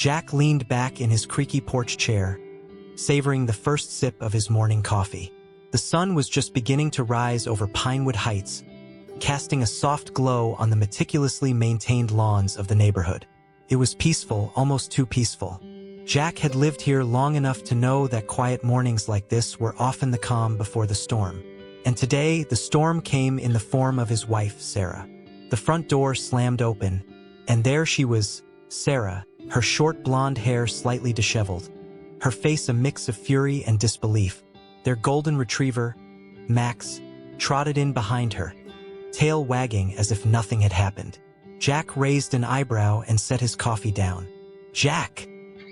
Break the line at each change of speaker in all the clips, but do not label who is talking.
Jack leaned back in his creaky porch chair, savoring the first sip of his morning coffee. The sun was just beginning to rise over Pinewood Heights, casting a soft glow on the meticulously maintained lawns of the neighborhood. It was peaceful, almost too peaceful. Jack had lived here long enough to know that quiet mornings like this were often the calm before the storm. And today, the storm came in the form of his wife, Sarah. The front door slammed open, and there she was, Sarah, her short blonde hair slightly disheveled, her face a mix of fury and disbelief. Their golden retriever, Max, trotted in behind her, tail wagging as if nothing had happened. Jack raised an eyebrow and set his coffee down. "Jack,"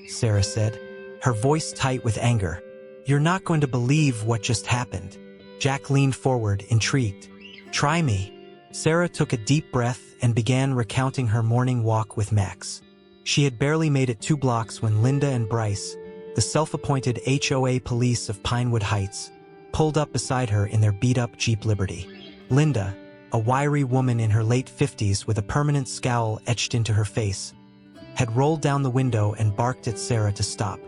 Sarah said, her voice tight with anger. "You're not going to believe what just happened." Jack leaned forward, intrigued. "Try me." Sarah took a deep breath and began recounting her morning walk with Max. She had barely made it 2 blocks when Linda and Bryce, the self-appointed HOA police of Pinewood Heights, pulled up beside her in their beat-up Jeep Liberty. Linda, a wiry woman in her late 50s with a permanent scowl etched into her face, had rolled down the window and barked at Sarah to stop.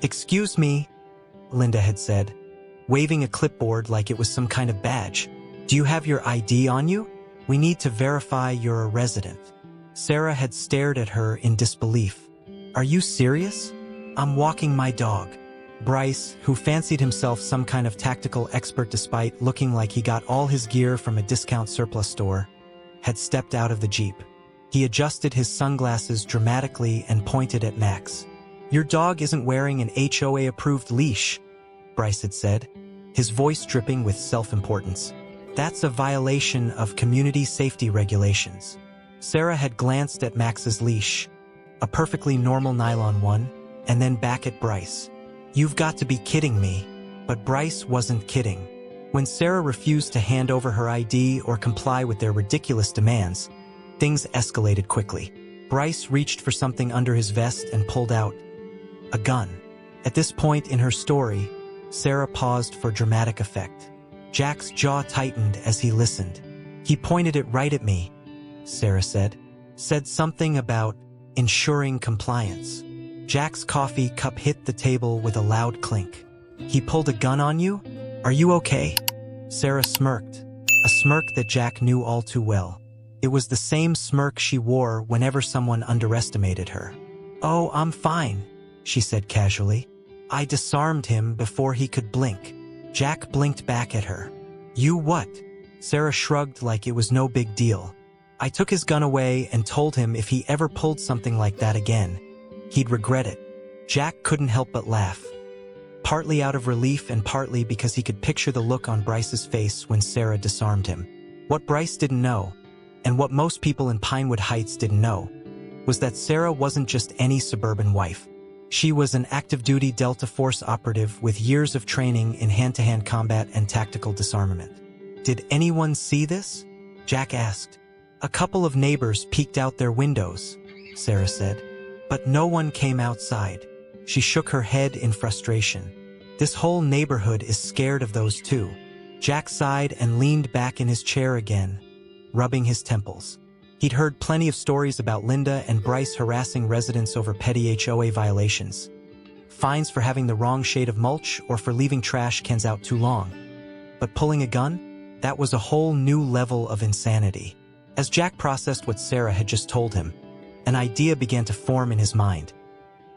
"Excuse me," Linda had said, waving a clipboard like it was some kind of badge. "Do you have your ID on you? We need to verify you're a resident." Sarah had stared at her in disbelief. "Are you serious? I'm walking my dog." Bryce, who fancied himself some kind of tactical expert despite looking like he got all his gear from a discount surplus store, had stepped out of the Jeep. He adjusted his sunglasses dramatically and pointed at Max. "Your dog isn't wearing an HOA-approved leash," Bryce had said, his voice dripping with self-importance. "That's a violation of community safety regulations." Sarah had glanced at Max's leash, a perfectly normal nylon one, and then back at Bryce. "You've got to be kidding me." But Bryce wasn't kidding. When Sarah refused to hand over her ID or comply with their ridiculous demands, things escalated quickly. Bryce reached for something under his vest and pulled out a gun. At this point in her story, Sarah paused for dramatic effect. Jack's jaw tightened as he listened. "He pointed it right at me," Sarah said. "Said something about ensuring compliance." Jack's coffee cup hit the table with a loud clink. "He pulled a gun on you? Are you okay?" Sarah smirked, a smirk that Jack knew all too well. It was the same smirk she wore whenever someone underestimated her. "Oh, I'm fine," she said casually. "I disarmed him before he could blink." Jack blinked back at her. "You what?" Sarah shrugged like it was no big deal. "I took his gun away and told him if he ever pulled something like that again, he'd regret it." Jack couldn't help but laugh, partly out of relief and partly because he could picture the look on Bryce's face when Sarah disarmed him. What Bryce didn't know, and what most people in Pinewood Heights didn't know, was that Sarah wasn't just any suburban wife. She was an active-duty Delta Force operative with years of training in hand-to-hand combat and tactical disarmament. "Did anyone see this?" Jack asked. "A couple of neighbors peeked out their windows," Sarah said. "But no one came outside." She shook her head in frustration. "This whole neighborhood is scared of those too." Jack sighed and leaned back in his chair again, rubbing his temples. He'd heard plenty of stories about Linda and Bryce harassing residents over petty HOA violations. Fines for having the wrong shade of mulch or for leaving trash cans out too long. But pulling a gun? That was a whole new level of insanity. As Jack processed what Sarah had just told him, an idea began to form in his mind.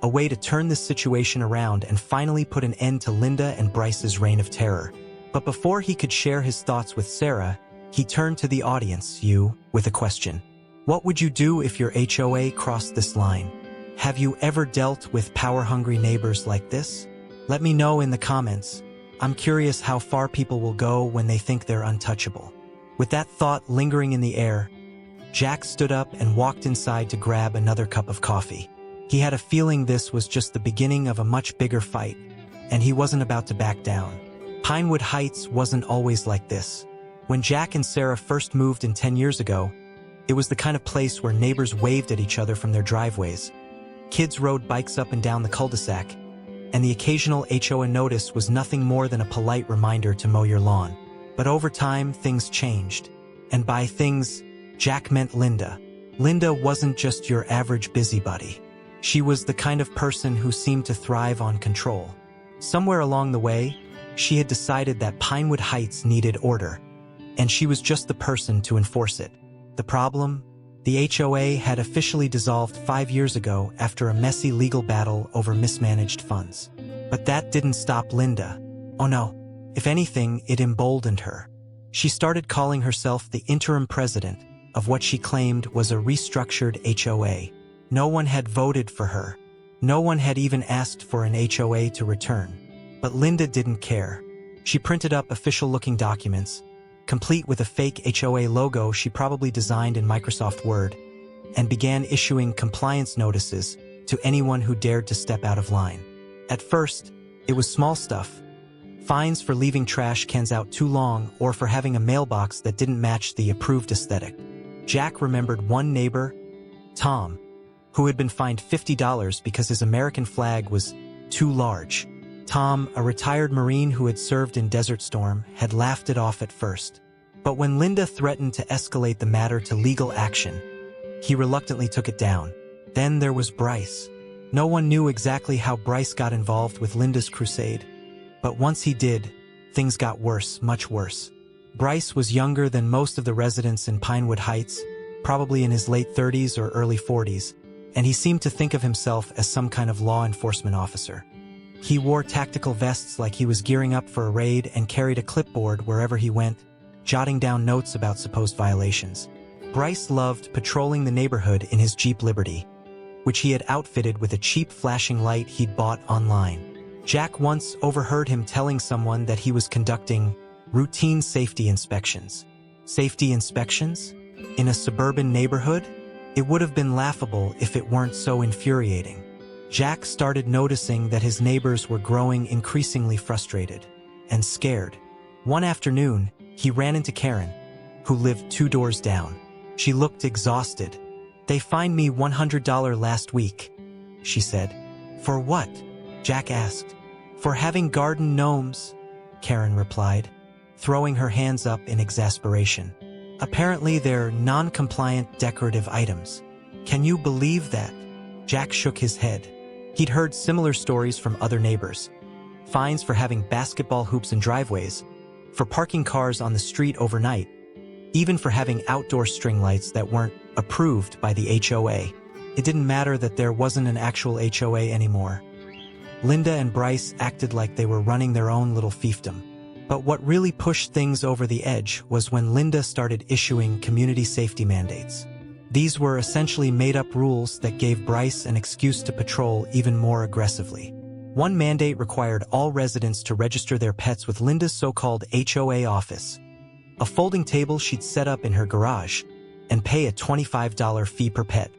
A way to turn this situation around and finally put an end to Linda and Bryce's reign of terror. But before he could share his thoughts with Sarah, he turned to the audience, with a question. What would you do if your HOA crossed this line? Have you ever dealt with power-hungry neighbors like this? Let me know in the comments. I'm curious how far people will go when they think they're untouchable. With that thought lingering in the air, Jack stood up and walked inside to grab another cup of coffee. He had a feeling this was just the beginning of a much bigger fight, and he wasn't about to back down. Pinewood Heights wasn't always like this. When Jack and Sarah first moved in 10 years ago, it was the kind of place where neighbors waved at each other from their driveways. Kids rode bikes up and down the cul-de-sac, and the occasional HOA notice was nothing more than a polite reminder to mow your lawn. But over time, things changed. And by things, Jack meant Linda. Linda wasn't just your average busybody. She was the kind of person who seemed to thrive on control. Somewhere along the way, she had decided that Pinewood Heights needed order, and she was just the person to enforce it. The problem? The HOA had officially dissolved 5 years ago after a messy legal battle over mismanaged funds. But that didn't stop Linda. Oh no. If anything, it emboldened her. She started calling herself the interim president of what she claimed was a restructured HOA. No one had voted for her. No one had even asked for an HOA to return. But Linda didn't care. She printed up official-looking documents, complete with a fake HOA logo she probably designed in Microsoft Word, and began issuing compliance notices to anyone who dared to step out of line. At first, it was small stuff. Fines for leaving trash cans out too long or for having a mailbox that didn't match the approved aesthetic. Jack remembered one neighbor, Tom, who had been fined $50 because his American flag was too large. Tom, a retired Marine who had served in Desert Storm, had laughed it off at first. But when Linda threatened to escalate the matter to legal action, he reluctantly took it down. Then there was Bryce. No one knew exactly how Bryce got involved with Linda's crusade. But once he did, things got worse, much worse. Bryce was younger than most of the residents in Pinewood Heights, probably in his late 30s or early 40s, and he seemed to think of himself as some kind of law enforcement officer. He wore tactical vests like he was gearing up for a raid and carried a clipboard wherever he went, jotting down notes about supposed violations. Bryce loved patrolling the neighborhood in his Jeep Liberty, which he had outfitted with a cheap flashing light he'd bought online. Jack once overheard him telling someone that he was conducting routine safety inspections. Safety inspections? In a suburban neighborhood? It would have been laughable if it weren't so infuriating. Jack started noticing that his neighbors were growing increasingly frustrated and scared. One afternoon, he ran into Karen, who lived 2 doors down. She looked exhausted. "They fined me $100 last week," she said. "For what?" Jack asked. "For having garden gnomes," Karen replied, throwing her hands up in exasperation. "Apparently they're non-compliant decorative items. Can you believe that?" Jack shook his head. He'd heard similar stories from other neighbors. Fines for having basketball hoops in driveways, for parking cars on the street overnight, even for having outdoor string lights that weren't approved by the HOA. It didn't matter that there wasn't an actual HOA anymore. Linda and Bryce acted like they were running their own little fiefdom. But what really pushed things over the edge was when Linda started issuing community safety mandates. These were essentially made-up rules that gave Bryce an excuse to patrol even more aggressively. One mandate required all residents to register their pets with Linda's so-called HOA office, a folding table she'd set up in her garage, and pay a $25 fee per pet.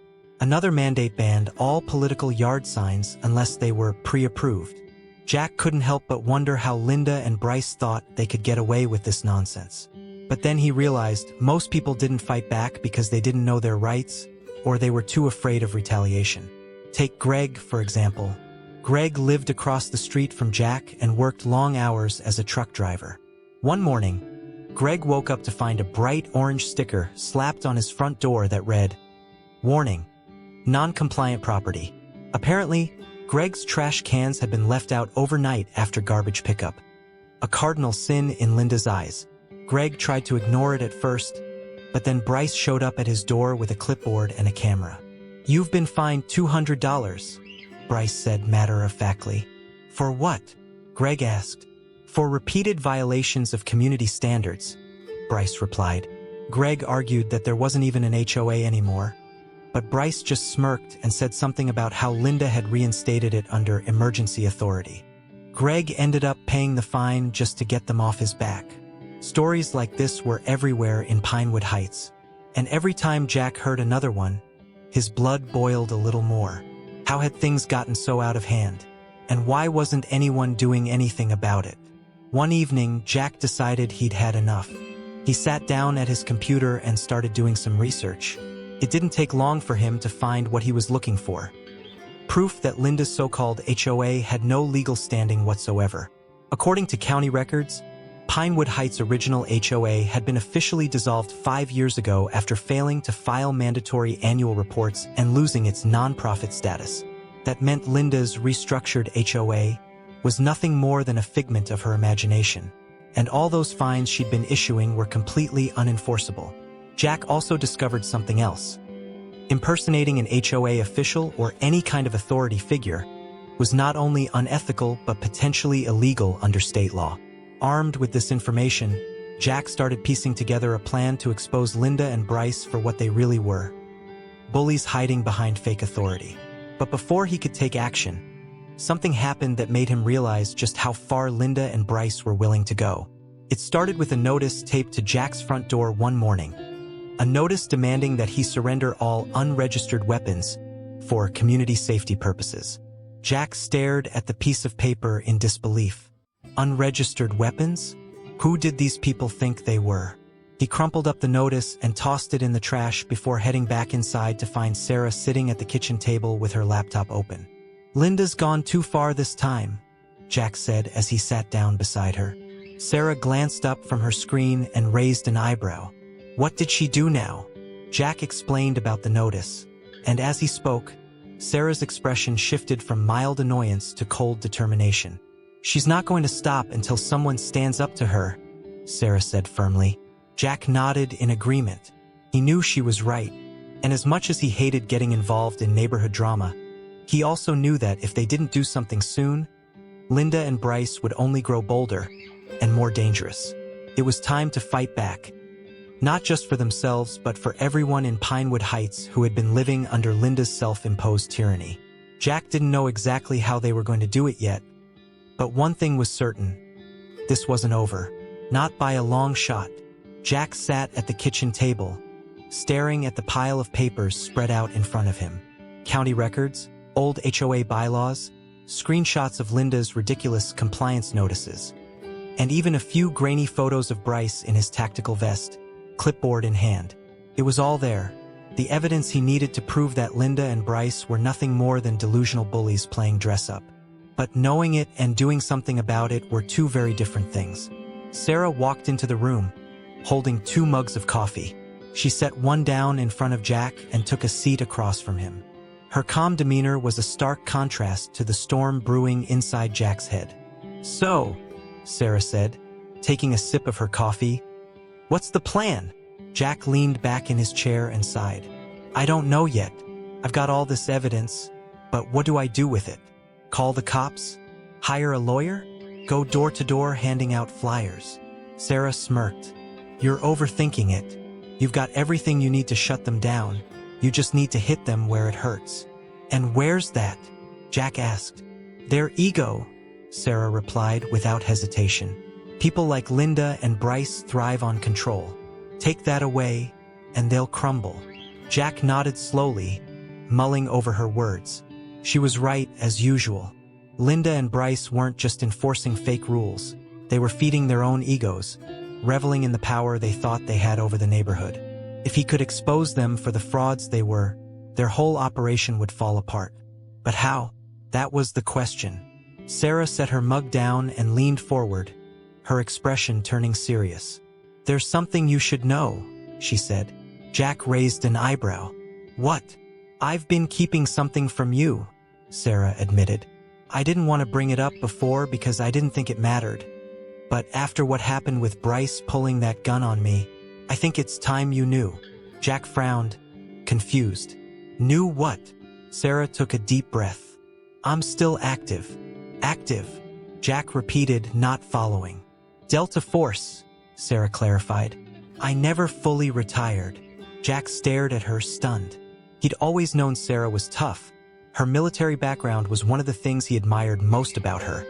Another mandate banned all political yard signs unless they were pre-approved. Jack couldn't help but wonder how Linda and Bryce thought they could get away with this nonsense. But then he realized most people didn't fight back because they didn't know their rights, or they were too afraid of retaliation. Take Greg, for example. Greg lived across the street from Jack and worked long hours as a truck driver. One morning, Greg woke up to find a bright orange sticker slapped on his front door that read, "Warning, non-compliant property." Apparently, Greg's trash cans had been left out overnight after garbage pickup. A cardinal sin in Linda's eyes. Greg tried to ignore it at first, but then Bryce showed up at his door with a clipboard and a camera. "You've been fined $200, Bryce said matter-of-factly. "For what?" Greg asked. "For repeated violations of community standards," Bryce replied. Greg argued that there wasn't even an HOA anymore, but Bryce just smirked and said something about how Linda had reinstated it under emergency authority. Greg ended up paying the fine just to get them off his back. Stories like this were everywhere in Pinewood Heights, and every time Jack heard another one, his blood boiled a little more. How had things gotten so out of hand? And why wasn't anyone doing anything about it? One evening, Jack decided he'd had enough. He sat down at his computer and started doing some research. It didn't take long for him to find what he was looking for. Proof that Linda's so-called HOA had no legal standing whatsoever. According to county records, Pinewood Heights' original HOA had been officially dissolved 5 years ago after failing to file mandatory annual reports and losing its nonprofit status. That meant Linda's restructured HOA was nothing more than a figment of her imagination, and all those fines she'd been issuing were completely unenforceable. Jack also discovered something else. Impersonating an HOA official or any kind of authority figure was not only unethical but potentially illegal under state law. Armed with this information, Jack started piecing together a plan to expose Linda and Bryce for what they really were: bullies hiding behind fake authority. But before he could take action, something happened that made him realize just how far Linda and Bryce were willing to go. It started with a notice taped to Jack's front door one morning. A notice demanding that he surrender all unregistered weapons for community safety purposes. Jack stared at the piece of paper in disbelief. Unregistered weapons? Who did these people think they were? He crumpled up the notice and tossed it in the trash before heading back inside to find Sarah sitting at the kitchen table with her laptop open. "Linda's gone too far this time," Jack said as he sat down beside her. Sarah glanced up from her screen and raised an eyebrow. "What did she do now?" Jack explained about the notice, and as he spoke, Sarah's expression shifted from mild annoyance to cold determination. "She's not going to stop until someone stands up to her," Sarah said firmly. Jack nodded in agreement. He knew she was right, and as much as he hated getting involved in neighborhood drama, he also knew that if they didn't do something soon, Linda and Bryce would only grow bolder and more dangerous. It was time to fight back. Not just for themselves, but for everyone in Pinewood Heights who had been living under Linda's self-imposed tyranny. Jack didn't know exactly how they were going to do it yet, but one thing was certain: this wasn't over. Not by a long shot. Jack sat at the kitchen table, staring at the pile of papers spread out in front of him. County records, old HOA bylaws, screenshots of Linda's ridiculous compliance notices, and even a few grainy photos of Bryce in his tactical vest, clipboard in hand. It was all there, the evidence he needed to prove that Linda and Bryce were nothing more than delusional bullies playing dress-up. But knowing it and doing something about it were two very different things. Sarah walked into the room, holding 2 mugs of coffee. She set one down in front of Jack and took a seat across from him. Her calm demeanor was a stark contrast to the storm brewing inside Jack's head. "So," Sarah said, taking a sip of her coffee, "what's the plan?" Jack leaned back in his chair and sighed. "I don't know yet. I've got all this evidence, but what do I do with it? Call the cops? Hire a lawyer? Go door to door handing out flyers?" Sarah smirked. "You're overthinking it. You've got everything you need to shut them down. You just need to hit them where it hurts." "And where's that?" Jack asked. "Their ego," Sarah replied without hesitation. "People like Linda and Bryce thrive on control. Take that away, and they'll crumble." Jack nodded slowly, mulling over her words. She was right, as usual. Linda and Bryce weren't just enforcing fake rules. They were feeding their own egos, reveling in the power they thought they had over the neighborhood. If he could expose them for the frauds they were, their whole operation would fall apart. But how? That was the question. Sarah set her mug down and leaned forward, her expression turning serious. "There's something you should know," she said. Jack raised an eyebrow. "What?" "I've been keeping something from you," Sarah admitted. "I didn't want to bring it up before because I didn't think it mattered. But after what happened with Bryce pulling that gun on me, I think it's time you knew." Jack frowned, confused. "Knew what?" Sarah took a deep breath. "I'm still active." "Active?" Jack repeated, not following. "Delta Force," Sarah clarified. "I never fully retired." Jack stared at her, stunned. He'd always known Sarah was tough. Her military background was one of the things he admired most about her.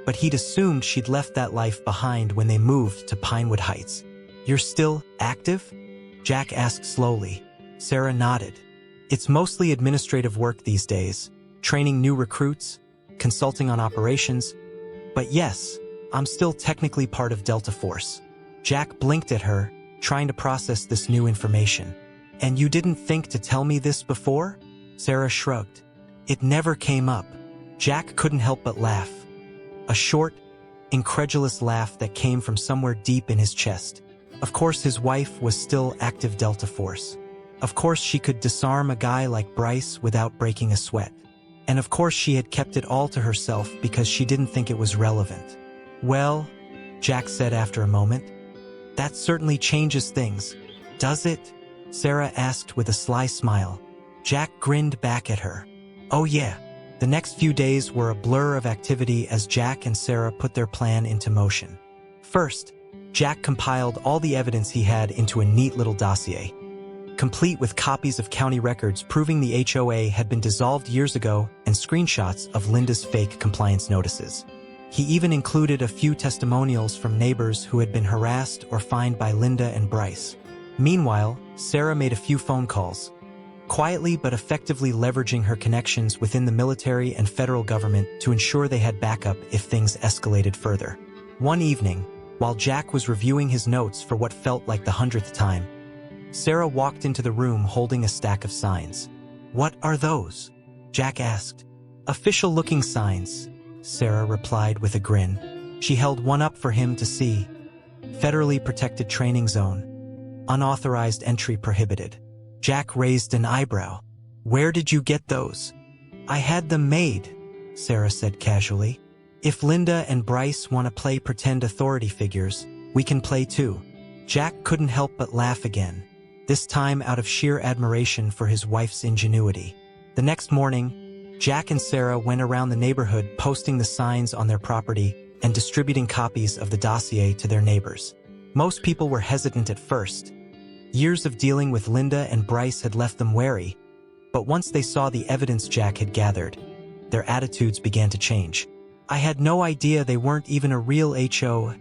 But he'd assumed she'd left that life behind when they moved to Pinewood Heights. "You're still active?" Jack asked slowly. Sarah nodded. "It's mostly administrative work these days, training new recruits, consulting on operations. But yes, I'm still technically part of Delta Force." Jack blinked at her, trying to process this new information. "And you didn't think to tell me this before?" Sarah shrugged. "It never came up." Jack couldn't help but laugh. A short, incredulous laugh that came from somewhere deep in his chest. Of course his wife was still active Delta Force. Of course she could disarm a guy like Bryce without breaking a sweat. And of course she had kept it all to herself because she didn't think it was relevant. "Well," Jack said after a moment, "that certainly changes things, does it?" Sarah asked with a sly smile. Jack grinned back at her. "Oh yeah." The next few days were a blur of activity as Jack and Sarah put their plan into motion. First, Jack compiled all the evidence he had into a neat little dossier, complete with copies of county records proving the HOA had been dissolved years ago and screenshots of Linda's fake compliance notices. He even included a few testimonials from neighbors who had been harassed or fined by Linda and Bryce. Meanwhile, Sarah made a few phone calls, quietly but effectively leveraging her connections within the military and federal government to ensure they had backup if things escalated further. One evening, while Jack was reviewing his notes for what felt like the 100th time, Sarah walked into the room holding a stack of signs. "What are those?" Jack asked. "Official-looking signs," Sarah replied with a grin. She held one up for him to see. "Federally protected training zone. Unauthorized entry prohibited." Jack raised an eyebrow. "Where did you get those?" "I had them made," Sarah said casually. "If Linda and Bryce want to play pretend authority figures, we can play too." Jack couldn't help but laugh again, this time out of sheer admiration for his wife's ingenuity. The next morning, Jack and Sarah went around the neighborhood posting the signs on their property and distributing copies of the dossier to their neighbors. Most people were hesitant at first. Years of dealing with Linda and Bryce had left them wary, but once they saw the evidence Jack had gathered, their attitudes began to change. "I had no idea they weren't even a real HO,"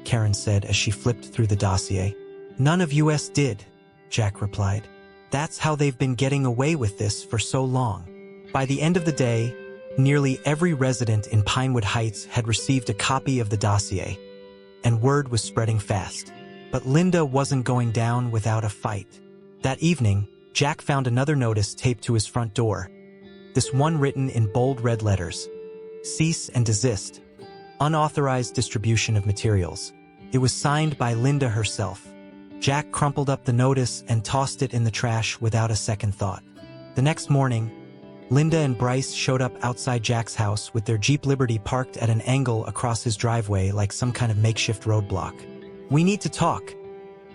Karen said as she flipped through the dossier. "None of us did," Jack replied. "That's how they've been getting away with this for so long." By the end of the day, nearly every resident in Pinewood Heights had received a copy of the dossier, and word was spreading fast. But Linda wasn't going down without a fight. That evening, Jack found another notice taped to his front door. This one written in bold red letters. "Cease and desist. Unauthorized distribution of materials." It was signed by Linda herself. Jack crumpled up the notice and tossed it in the trash without a second thought. The next morning, Linda and Bryce showed up outside Jack's house with their Jeep Liberty parked at an angle across his driveway like some kind of makeshift roadblock. "We need to talk,"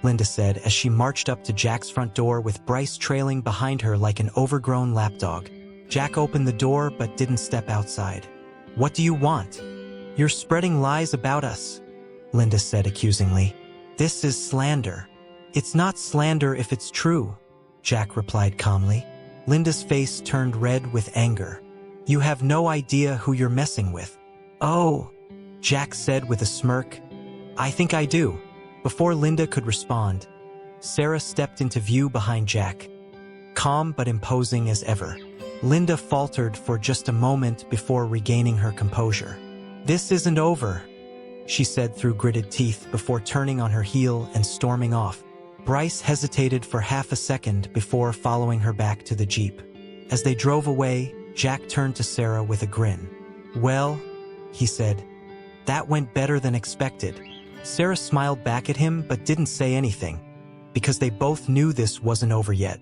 Linda said as she marched up to Jack's front door with Bryce trailing behind her like an overgrown lapdog. Jack opened the door but didn't step outside. "What do you want?" "You're spreading lies about us," Linda said accusingly. "This is slander." "It's not slander if it's true," Jack replied calmly. Linda's face turned red with anger. "You have no idea who you're messing with." "Oh," Jack said with a smirk. "I think I do." Before Linda could respond, Sarah stepped into view behind Jack, calm but imposing as ever. Linda faltered for just a moment before regaining her composure. "This isn't over," she said through gritted teeth before turning on her heel and storming off. Bryce hesitated for half a second before following her back to the Jeep. As they drove away, Jack turned to Sarah with a grin. "Well," he said, "that went better than expected." Sarah smiled back at him but didn't say anything, because they both knew this wasn't over yet.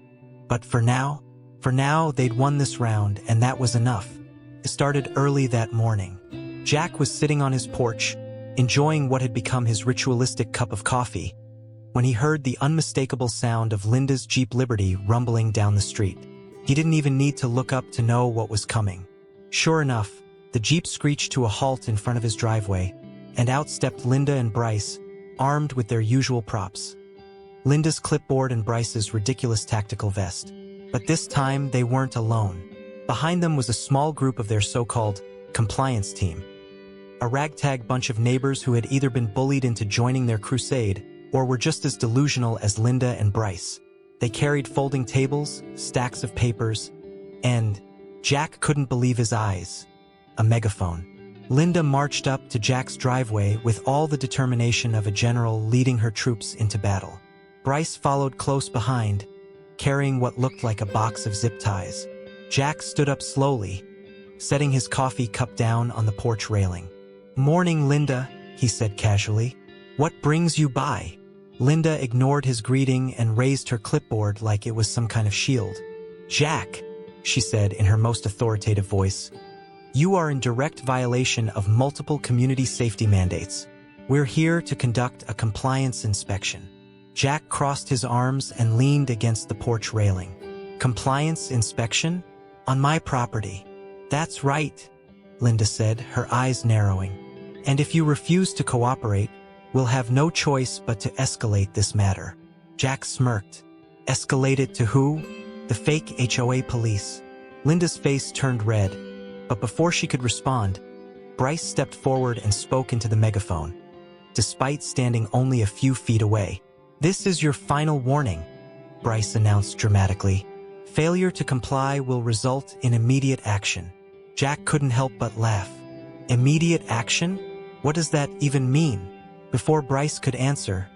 But for now, they'd won this round, and that was enough. It started early that morning. Jack was sitting on his porch, enjoying what had become his ritualistic cup of coffee, when he heard the unmistakable sound of Linda's Jeep Liberty rumbling down the street. He didn't even need to look up to know what was coming. Sure enough, the Jeep screeched to a halt in front of his driveway, and out stepped Linda and Bryce, armed with their usual props. Linda's clipboard and Bryce's ridiculous tactical vest. But this time, they weren't alone. Behind them was a small group of their so-called compliance team. A ragtag bunch of neighbors who had either been bullied into joining their crusade or were just as delusional as Linda and Bryce. They carried folding tables, stacks of papers, and Jack couldn't believe his eyes. A megaphone. Linda marched up to Jack's driveway with all the determination of a general leading her troops into battle. Bryce followed close behind, carrying what looked like a box of zip ties. Jack stood up slowly, setting his coffee cup down on the porch railing. "Morning, Linda," he said casually. "What brings you by?" Linda ignored his greeting and raised her clipboard like it was some kind of shield. "Jack," she said in her most authoritative voice. "You are in direct violation of multiple community safety mandates. We're here to conduct a compliance inspection." Jack crossed his arms and leaned against the porch railing. "Compliance inspection? On my property?" "That's right," Linda said, her eyes narrowing. "And if you refuse to cooperate, we'll have no choice but to escalate this matter." Jack smirked. "Escalate it to who?" "The fake HOA police." Linda's face turned red, but before she could respond, Bryce stepped forward and spoke into the megaphone, despite standing only a few feet away. "This is your final warning," Bryce announced dramatically. "Failure to comply will result in immediate action." Jack couldn't help but laugh. Immediate action? What does that even mean? Before Bryce could answer,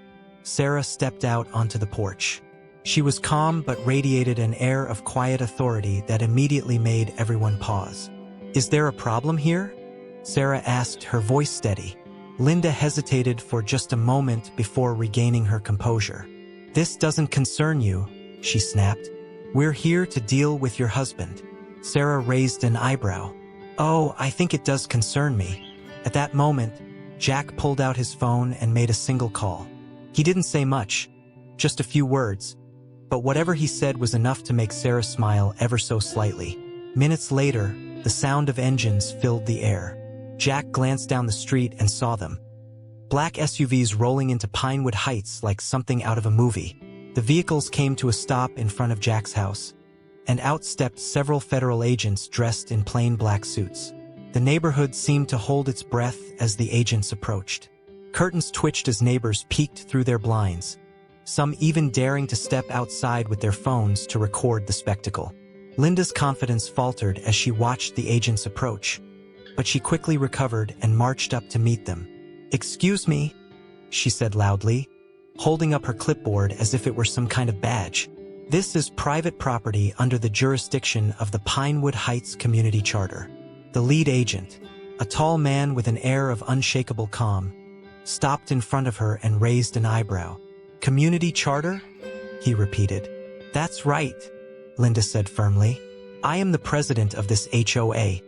Sarah stepped out onto the porch. She was calm but radiated an air of quiet authority that immediately made everyone pause. "Is there a problem here?" Sarah asked, her voice steady. Linda hesitated for just a moment before regaining her composure. "This doesn't concern you," she snapped. "We're here to deal with your husband." Sarah raised an eyebrow. "Oh, I think it does concern me." At that moment, Jack pulled out his phone and made a single call. He didn't say much, just a few words, but whatever he said was enough to make Sarah smile ever so slightly. Minutes later, the sound of engines filled the air. Jack glanced down the street and saw them. Black SUVs rolling into Pinewood Heights like something out of a movie. The vehicles came to a stop in front of Jack's house, and out stepped several federal agents dressed in plain black suits. The neighborhood seemed to hold its breath as the agents approached. Curtains twitched as neighbors peeked through their blinds, some even daring to step outside with their phones to record the spectacle. Linda's confidence faltered as she watched the agents approach, but she quickly recovered and marched up to meet them. "Excuse me," she said loudly, holding up her clipboard as if it were some kind of badge. "This is private property under the jurisdiction of the Pinewood Heights Community Charter." The lead agent, a tall man with an air of unshakable calm, stopped in front of her and raised an eyebrow. "Community charter?" he repeated. "That's right," Linda said firmly. "I am the president of this HOA,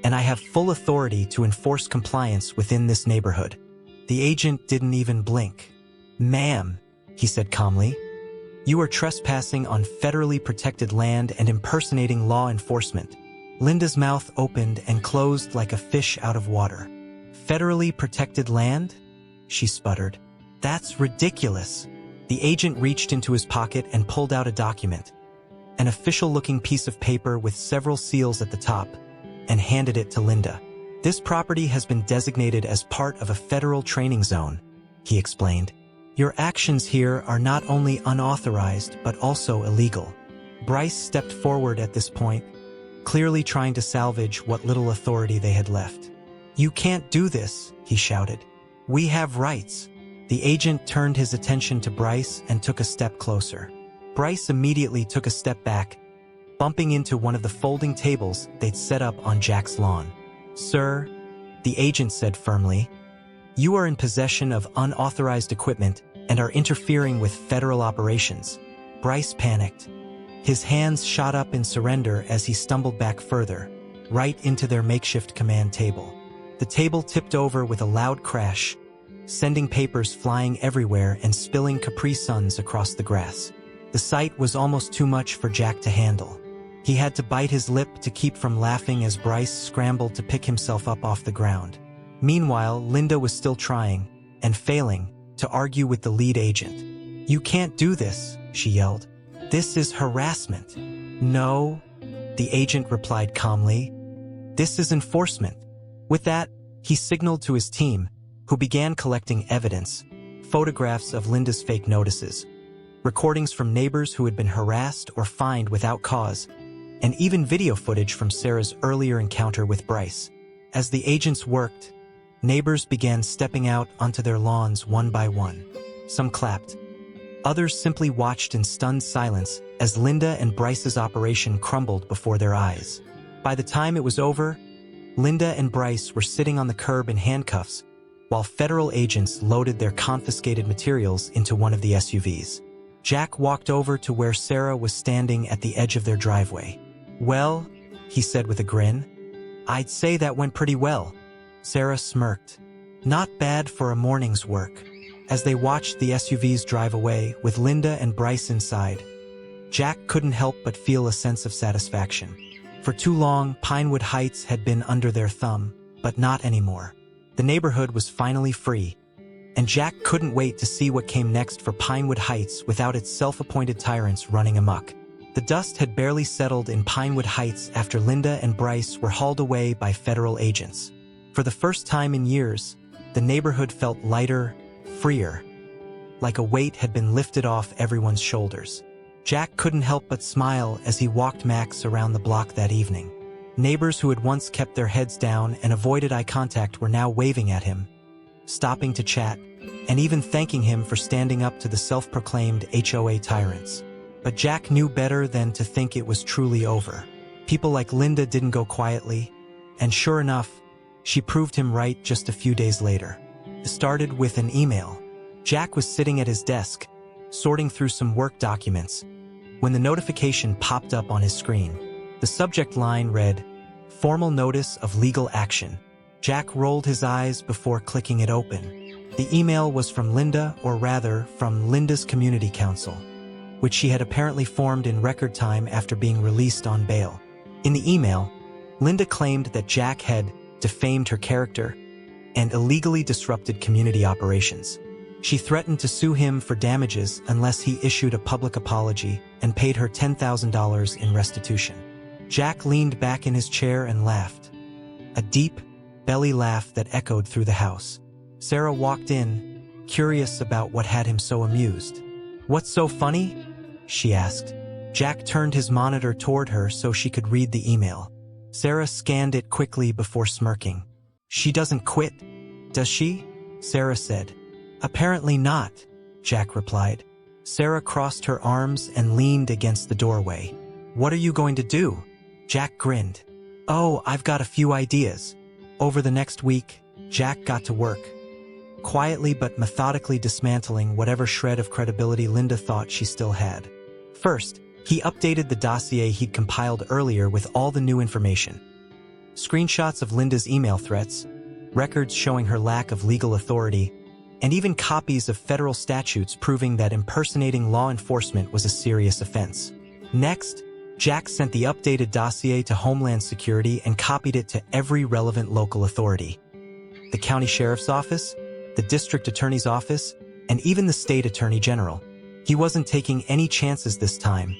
and I have full authority to enforce compliance within this neighborhood." The agent didn't even blink. "Ma'am," he said calmly, "you are trespassing on federally protected land and impersonating law enforcement." Linda's mouth opened and closed like a fish out of water. "Federally protected land?" she sputtered. "That's ridiculous." The agent reached into his pocket and pulled out a document, an official-looking piece of paper with several seals at the top, and handed it to Linda. "This property has been designated as part of a federal training zone," he explained. "Your actions here are not only unauthorized but also illegal." Bryce stepped forward at this point, clearly trying to salvage what little authority they had left. "You can't do this," he shouted. "We have rights." The agent turned his attention to Bryce and took a step closer. Bryce immediately took a step back, bumping into one of the folding tables they'd set up on Jack's lawn. "Sir," the agent said firmly, "you are in possession of unauthorized equipment and are interfering with federal operations." Bryce panicked. His hands shot up in surrender as he stumbled back further, right into their makeshift command table. The table tipped over with a loud crash, sending papers flying everywhere and spilling Capri Suns across the grass. The sight was almost too much for Jack to handle. He had to bite his lip to keep from laughing as Bryce scrambled to pick himself up off the ground. Meanwhile, Linda was still trying, and failing, to argue with the lead agent. "You can't do this," she yelled. "This is harassment." "No," the agent replied calmly. "This is enforcement." With that, he signaled to his team, who began collecting evidence, photographs of Linda's fake notices, recordings from neighbors who had been harassed or fined without cause, and even video footage from Sarah's earlier encounter with Bryce. As the agents worked, neighbors began stepping out onto their lawns one by one. Some clapped. Others simply watched in stunned silence as Linda and Bryce's operation crumbled before their eyes. By the time it was over, Linda and Bryce were sitting on the curb in handcuffs, while federal agents loaded their confiscated materials into one of the SUVs. Jack walked over to where Sarah was standing at the edge of their driveway. Well, he said with a grin, I'd say that went pretty well. Sarah smirked. Not bad for a morning's work. As they watched the SUVs drive away with Linda and Bryce inside, Jack couldn't help but feel a sense of satisfaction. For too long, Pinewood Heights had been under their thumb, but not anymore. The neighborhood was finally free, and Jack couldn't wait to see what came next for Pinewood Heights without its self-appointed tyrants running amok. The dust had barely settled in Pinewood Heights after Linda and Bryce were hauled away by federal agents. For the first time in years, the neighborhood felt lighter, freer, like a weight had been lifted off everyone's shoulders. Jack couldn't help but smile as he walked Max around the block that evening. Neighbors who had once kept their heads down and avoided eye contact were now waving at him, stopping to chat, and even thanking him for standing up to the self-proclaimed HOA tyrants. But Jack knew better than to think it was truly over. People like Linda didn't go quietly, and sure enough, she proved him right just a few days later. It started with an email. Jack was sitting at his desk, sorting through some work documents, when the notification popped up on his screen. The subject line read, "Formal notice of legal action." Jack rolled his eyes before clicking it open. The email was from Linda, or rather, from Linda's community council, which she had apparently formed in record time after being released on bail. In the email, Linda claimed that Jack had defamed her character and illegally disrupted community operations. She threatened to sue him for damages unless he issued a public apology and paid her $10,000 in restitution. Jack leaned back in his chair and laughed, a deep, belly laugh that echoed through the house. Sarah walked in, curious about what had him so amused. "What's so funny?" she asked. Jack turned his monitor toward her so she could read the email. Sarah scanned it quickly before smirking. "She doesn't quit, does she?" Sarah said. "Apparently not," Jack replied. Sarah crossed her arms and leaned against the doorway. "What are you going to do?" Jack grinned. "Oh, I've got a few ideas." Over the next week, Jack got to work, quietly but methodically dismantling whatever shred of credibility Linda thought she still had. First, he updated the dossier he'd compiled earlier with all the new information. Screenshots of Linda's email threats, records showing her lack of legal authority, and even copies of federal statutes proving that impersonating law enforcement was a serious offense. Next, Jack sent the updated dossier to Homeland Security and copied it to every relevant local authority: the county sheriff's office, the district attorney's office, and even the state attorney general. He wasn't taking any chances this time.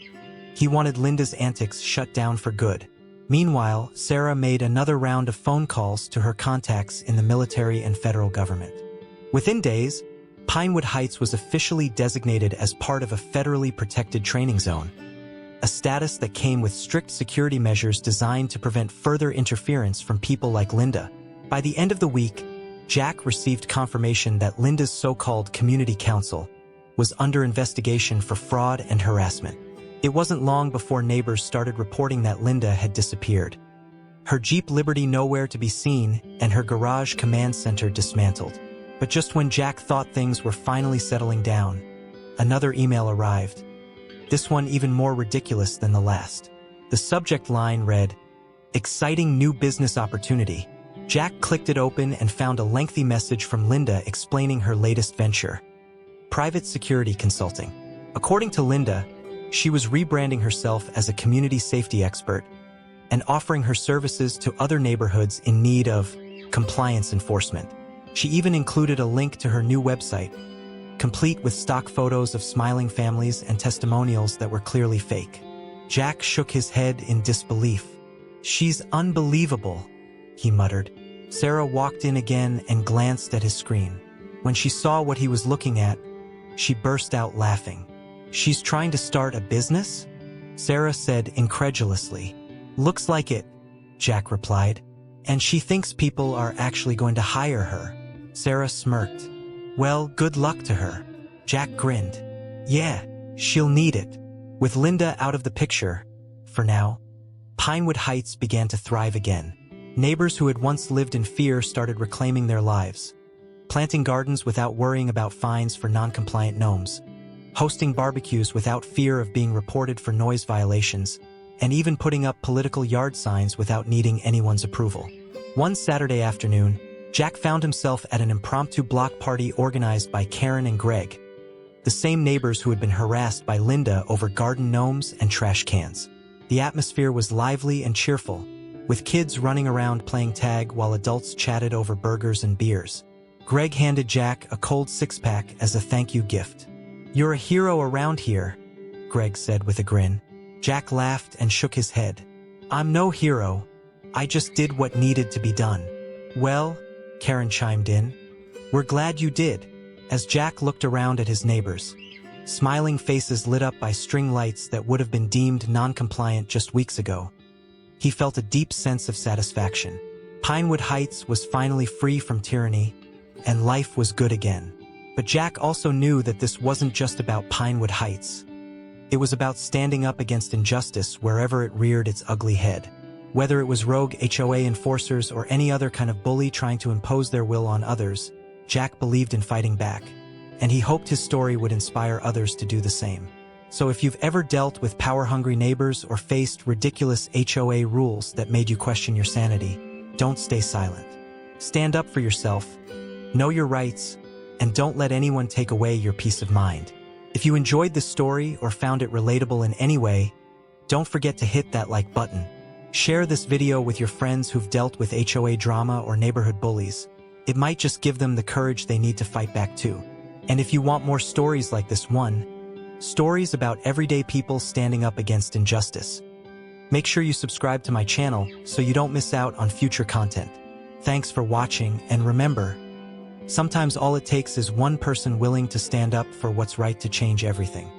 He wanted Linda's antics shut down for good. Meanwhile, Sarah made another round of phone calls to her contacts in the military and federal government. Within days, Pinewood Heights was officially designated as part of a federally protected training zone, a status that came with strict security measures designed to prevent further interference from people like Linda. By the end of the week, Jack received confirmation that Linda's so-called community council was under investigation for fraud and harassment. It wasn't long before neighbors started reporting that Linda had disappeared. Her Jeep Liberty nowhere to be seen, and her garage command center dismantled. But just when Jack thought things were finally settling down, another email arrived. This one even more ridiculous than the last. The subject line read, "Exciting new business opportunity." Jack clicked it open and found a lengthy message from Linda explaining her latest venture: private security consulting. According to Linda, she was rebranding herself as a community safety expert and offering her services to other neighborhoods in need of compliance enforcement. She even included a link to her new website, complete with stock photos of smiling families and testimonials that were clearly fake. Jack shook his head in disbelief. "She's unbelievable," he muttered. Sarah walked in again and glanced at his screen. When she saw what he was looking at, she burst out laughing. "She's trying to start a business?" Sarah said incredulously. "Looks like it," Jack replied. "And she thinks people are actually going to hire her." Sarah smirked. "Well, good luck to her." Jack grinned. "Yeah, she'll need it." With Linda out of the picture, for now, Pinewood Heights began to thrive again. Neighbors who had once lived in fear started reclaiming their lives, planting gardens without worrying about fines for non-compliant gnomes, hosting barbecues without fear of being reported for noise violations, and even putting up political yard signs without needing anyone's approval. One Saturday afternoon, Jack found himself at an impromptu block party organized by Karen and Greg, the same neighbors who had been harassed by Linda over garden gnomes and trash cans. The atmosphere was lively and cheerful, with kids running around playing tag while adults chatted over burgers and beers. Greg handed Jack a cold six-pack as a thank you gift. "You're a hero around here," Greg said with a grin. Jack laughed and shook his head. "I'm no hero. I just did what needed to be done." "Well," Karen chimed in, "we're glad you did." As Jack looked around at his neighbors, smiling faces lit up by string lights that would have been deemed non-compliant just weeks ago, he felt a deep sense of satisfaction. Pinewood Heights was finally free from tyranny, and life was good again. But Jack also knew that this wasn't just about Pinewood Heights. It was about standing up against injustice wherever it reared its ugly head. Whether it was rogue HOA enforcers or any other kind of bully trying to impose their will on others, Jack believed in fighting back, and he hoped his story would inspire others to do the same. So if you've ever dealt with power-hungry neighbors or faced ridiculous HOA rules that made you question your sanity, don't stay silent. Stand up for yourself, know your rights, and don't let anyone take away your peace of mind. If you enjoyed this story or found it relatable in any way, don't forget to hit that like button. Share this video with your friends who've dealt with HOA drama or neighborhood bullies. It might just give them the courage they need to fight back too. And if you want more stories like this one, stories about everyday people standing up against injustice, make sure you subscribe to my channel so you don't miss out on future content. Thanks for watching, and remember, sometimes all it takes is one person willing to stand up for what's right to change everything.